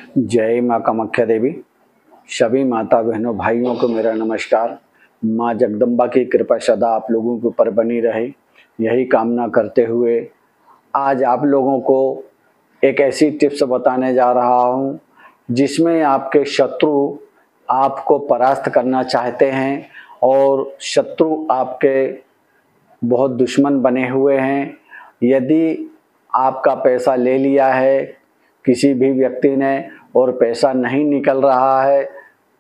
जय माँ कामाख्या देवी। सभी माता बहनों भाइयों को मेरा नमस्कार। माँ जगदम्बा की कृपा सदा आप लोगों के ऊपर बनी रहे, यही कामना करते हुए आज आप लोगों को एक ऐसी टिप्स बताने जा रहा हूँ जिसमें आपके शत्रु आपको परास्त करना चाहते हैं और शत्रु आपके बहुत दुश्मन बने हुए हैं। यदि आपका पैसा ले लिया है किसी भी व्यक्ति ने और पैसा नहीं निकल रहा है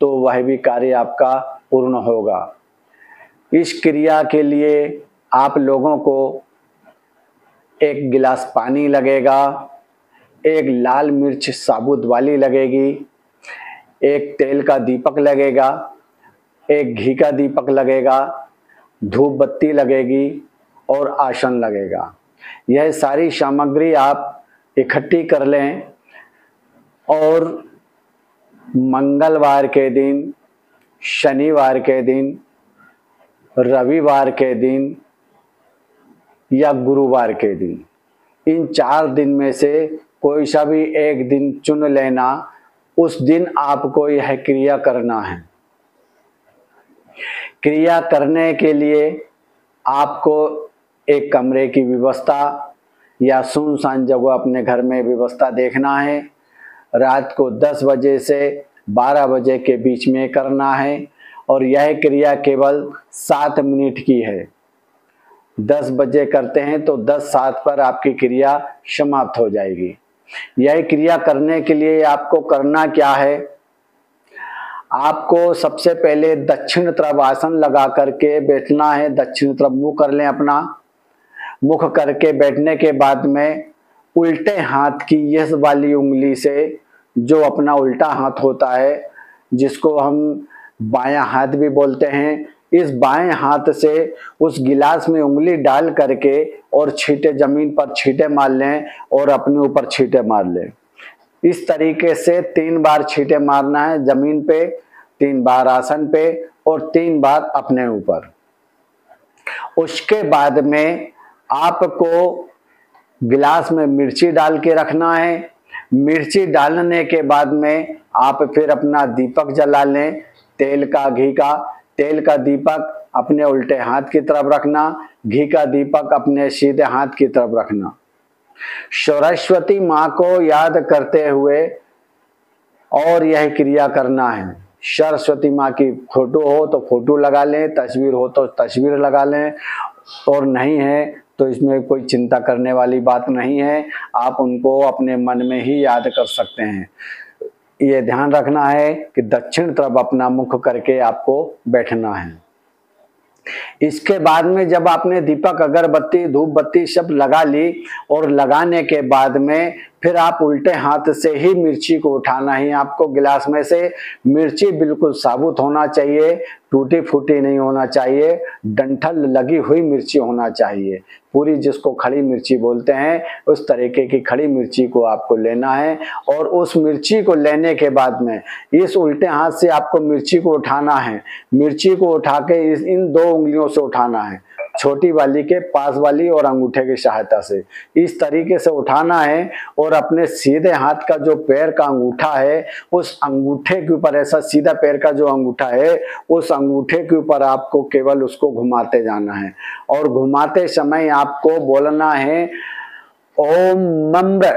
तो वह भी कार्य आपका पूर्ण होगा। इस क्रिया के लिए आप लोगों को एक गिलास पानी लगेगा, एक लाल मिर्च साबुत वाली लगेगी, एक तेल का दीपक लगेगा, एक घी का दीपक लगेगा, धूप बत्ती लगेगी और आसन लगेगा। यह सारी सामग्री आप इकट्ठी कर लें और मंगलवार के दिन, शनिवार के दिन, रविवार के दिन या गुरुवार के दिन, इन 4 दिन में से कोई सा भी एक दिन चुन लेना। उस दिन आपको यह क्रिया करना है। क्रिया करने के लिए आपको एक कमरे की व्यवस्था या सुनसान जगह अपने घर में व्यवस्था देखना है। रात को 10 बजे से 12 बजे के बीच में करना है और यह क्रिया केवल 7 मिनट की है। 10 बजे करते हैं तो 10:07 पर आपकी क्रिया समाप्त हो जाएगी। यह क्रिया करने के लिए आपको करना क्या है, आपको सबसे पहले दक्षिण तरफ आसन लगा करके बैठना है। दक्षिण तरफ मुंह कर लें अपना। मुख करके बैठने के बाद में उल्टे हाथ की यह वाली उंगली से, जो अपना उल्टा हाथ होता है जिसको हम बायां हाथ भी बोलते हैं, इस बाएं हाथ से उस गिलास में उंगली डाल करके और छींटे जमीन पर छींटे मार लें और अपने ऊपर छींटे मार लें। इस तरीके से 3 बार छींटे मारना है, जमीन पे 3 बार आसन पे और 3 बार अपने ऊपर। उसके बाद में आपको गिलास में मिर्ची डाल के रखना है। मिर्ची डालने के बाद में आप फिर अपना दीपक जला लें, तेल का घी का। तेल का दीपक अपने उल्टे हाथ की तरफ रखना, घी का दीपक अपने सीधे हाथ की तरफ रखना। सरस्वती माँ को याद करते हुए और यह क्रिया करना है। सरस्वती माँ की फोटो हो तो फोटो लगा लें, तस्वीर हो तो तस्वीर लगा लें, और नहीं है तो इसमें कोई चिंता करने वाली बात नहीं है। आप उनको अपने मन में ही याद कर सकते हैं। ये ध्यान रखना है कि दक्षिण तरफ अपना मुख करके आपको बैठना है। इसके बाद में जब आपने दीपक, अगरबत्ती, धूप बत्ती सब लगा ली और लगाने के बाद में फिर आप उल्टे हाथ से ही मिर्ची को उठाना है। आपको गिलास में से मिर्ची बिल्कुल साबुत होना चाहिए, टूटी फूटी नहीं होना चाहिए, डंठल लगी हुई मिर्ची होना चाहिए। पूरी, जिसको खड़ी मिर्ची बोलते हैं, उस तरीके की खड़ी मिर्ची को आपको लेना है। और उस मिर्ची को लेने के बाद में इस उल्टे हाथ से आपको मिर्ची को उठाना है। मिर्ची को उठा के इन 2 उंगलियों से उठाना है, छोटी वाली के पास वाली और अंगूठे की सहायता से इस तरीके से उठाना है। और अपने सीधे हाथ का जो पैर का अंगूठा है, उस अंगूठे के ऊपर, ऐसा सीधा पैर का जो अंगूठा है, उस अंगूठे के ऊपर आपको केवल उसको घुमाते जाना है। और घुमाते समय आपको बोलना है ओम मम्र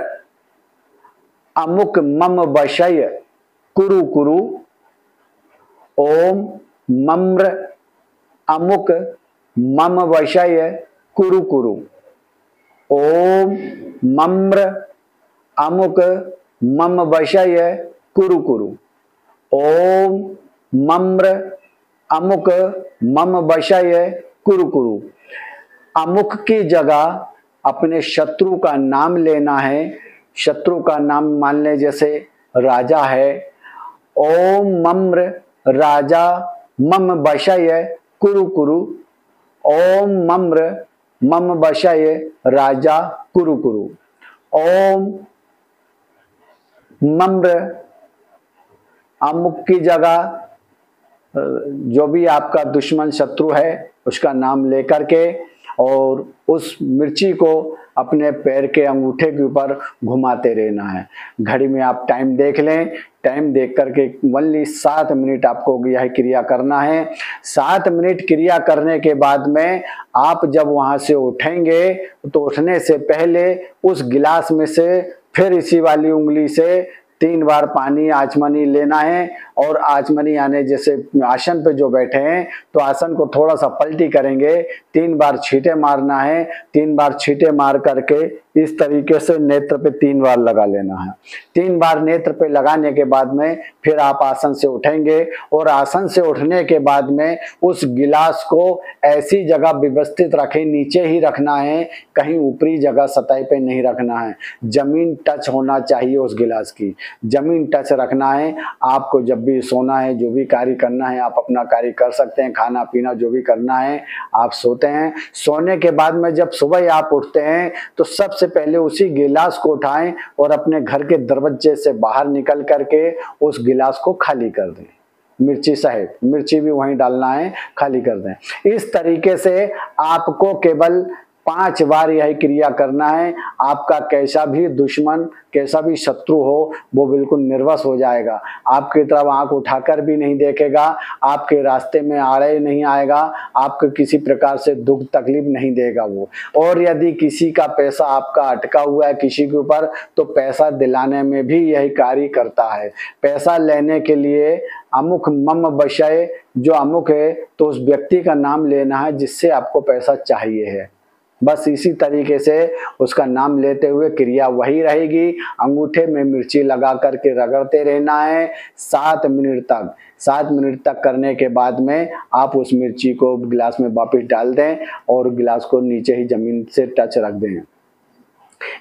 अमुक मम वशय कुरु कुरु। ओम मम्र अमुक मम वशय कुरु कुरु। ओम मम्र अमुक मम वशय कुरु कुरु। ओम मम्र अमुक मम वशय कुरु कुरु। अमुक की जगह अपने शत्रु का नाम लेना है। शत्रु का नाम मान लें जैसे राजा है। ओम मम्र राजा मम वशय कुरु कुरु। ओम मम्र मम वशय राजा कुरु कुरु। ओम मम्र अमुक की जगह जो भी आपका दुश्मन शत्रु है उसका नाम लेकर के और उस मिर्ची को अपने पैर के अंगूठे के ऊपर घुमाते रहना है। घड़ी में आप टाइम देख लें, टाइम देख करके ओनली 7 मिनट आपको यह क्रिया करना है। 7 मिनट क्रिया करने के बाद में आप जब वहां से उठेंगे तो उठने से पहले उस गिलास में से फिर इसी वाली उंगली से 3 बार पानी आचमनी लेना है। और आचमनी यानी जैसे आसन पे जो बैठे हैं तो आसन को थोड़ा सा पलटी करेंगे, 3 बार छींटे मारना है। 3 बार छींटे मार करके इस तरीके से नेत्र पे 3 बार लगा लेना है। 3 बार नेत्र पे लगाने के बाद में फिर आप आसन से उठेंगे और आसन से उठने के बाद में उस गिलास को ऐसी जगह व्यवस्थित रखें, नीचे ही रखना है, कहीं ऊपरी जगह सतह पे नहीं रखना है। जमीन टच होना चाहिए उस गिलास की, जमीन टच रखना है। आपको जब भी सोना है, जो भी कार्य करना है आप अपना कार्य कर सकते हैं, खाना पीना जो भी करना है आप सोते हैं। सोने के बाद में जब सुबह आप उठते हैं तो सबसे पहले उसी गिलास को उठाएं और अपने घर के दरवाजे से बाहर निकल करके उस गिलास को खाली कर दें, मिर्ची सहित। मिर्ची भी वहीं डालना है, खाली कर दें। इस तरीके से आपको केवल 5 बार यही क्रिया करना है। आपका कैसा भी दुश्मन, कैसा भी शत्रु हो वो बिल्कुल निर्वस हो जाएगा, आपकी तरफ आंख उठाकर भी नहीं देखेगा, आपके रास्ते में आड़े नहीं आएगा, आपको किसी प्रकार से दुख तकलीफ नहीं देगा वो। और यदि किसी का पैसा आपका अटका हुआ है किसी के ऊपर तो पैसा दिलाने में भी यही कार्य करता है। पैसा लेने के लिए अमुक मम विषय, जो अमुक है तो उस व्यक्ति का नाम लेना है जिससे आपको पैसा चाहिए है। बस इसी तरीके से उसका नाम लेते हुए क्रिया वही रहेगी। अंगूठे में मिर्ची लगा करके रगड़ते रहना है 7 मिनट तक। 7 मिनट तक करने के बाद में आप उस मिर्ची को गिलास में वापस डाल दें और गिलास को नीचे ही जमीन से टच रख दें।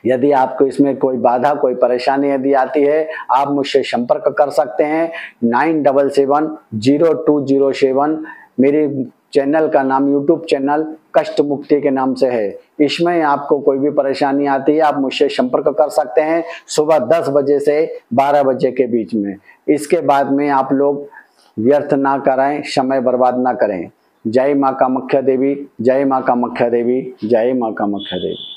यदि आपको इसमें कोई बाधा, कोई परेशानी यदि आती है आप मुझसे संपर्क कर सकते हैं 97700207। मेरी चैनल का नाम यूट्यूब चैनल कष्ट मुक्ति के नाम से है। इसमें आपको कोई भी परेशानी आती है आप मुझसे संपर्क कर सकते हैं सुबह 10 बजे से 12 बजे के बीच में। इसके बाद में आप लोग व्यर्थ ना कराएं, समय बर्बाद ना करें। जय मां कामाख्या देवी, जय मां कामाख्या देवी, जय मां कामाख्या देवी।